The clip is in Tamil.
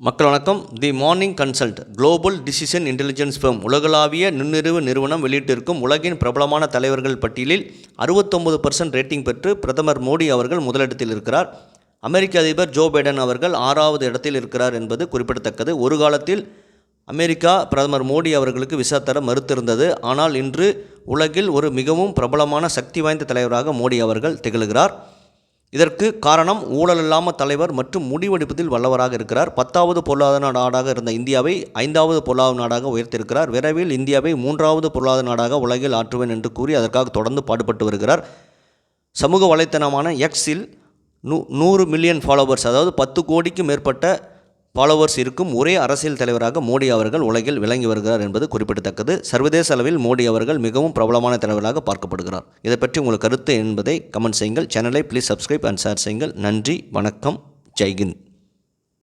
மக்கள் வணக்கம். The Morning Consult global decision intelligence firm உலகளாவிய நுண்ணறிவு நிறுவனம் வெளியிட்டிருக்கும் உலகின் பிரபலமான தலைவர்கள் பட்டியலில் 69% ரேட்டிங் பெற்று பிரதமர் மோடி அவர்கள் முதலிடத்தில் இருக்கிறார். அமெரிக்க அதிபர் ஜோ பைடன் அவர்கள் 6வது இடத்தில் இருக்கிறார் என்பது குறிப்பிடத்தக்கது. ஒரு காலத்தில் அமெரிக்கா பிரதமர் மோடி அவர்களுக்கு விசா தர மறுத்திருந்தது. ஆனால் இன்று உலகில் ஒரு மிகவும் பிரபலமான சக்தி வாய்ந்த தலைவராக மோடி அவர்கள் திகழ்கிறார். இதற்கு காரணம் ஊழல் இல்லாமல் தலைவர் மற்றும் முடிவெடுப்பதில் வல்லவராக இருக்கிறார். 10வது பொருளாதார நாடாக இருந்த இந்தியாவை 5வது பொருளாதார நாடாக உயர்த்தியிருக்கிறார். விரைவில் இந்தியாவை 3வது பொருளாதார நாடாக உலகில் ஆற்றுவேன் என்று கூறி அதற்காக தொடர்ந்து பாடுபட்டு வருகிறார். சமூக வலைத்தளமான எக்ஸில் 100 மில்லியன் ஃபாலோவர்ஸ், அதாவது 10 கோடிக்கு மேற்பட்ட ஃபாலோவர்ஸ் இருக்கும் ஒரே அரசியல் தலைவராக மோடி அவர்கள் உலகில் விளங்கி வருகிறார் என்பது குறிப்பிடத்தக்கது. சர்வதேச அளவில் மோடி அவர்கள் மிகவும் பிரபலமான தலைவராக பார்க்கப்படுகிறார். இதை பற்றி உங்களுக்கு கருத்து என்பதை கமெண்ட் செய்யுங்கள். சேனலை ப்ளீஸ் சப்ஸ்கிரைப் அண்ட் ஷேர் செய்யுங்கள். நன்றி, வணக்கம், ஜெய்ஹிந்த்.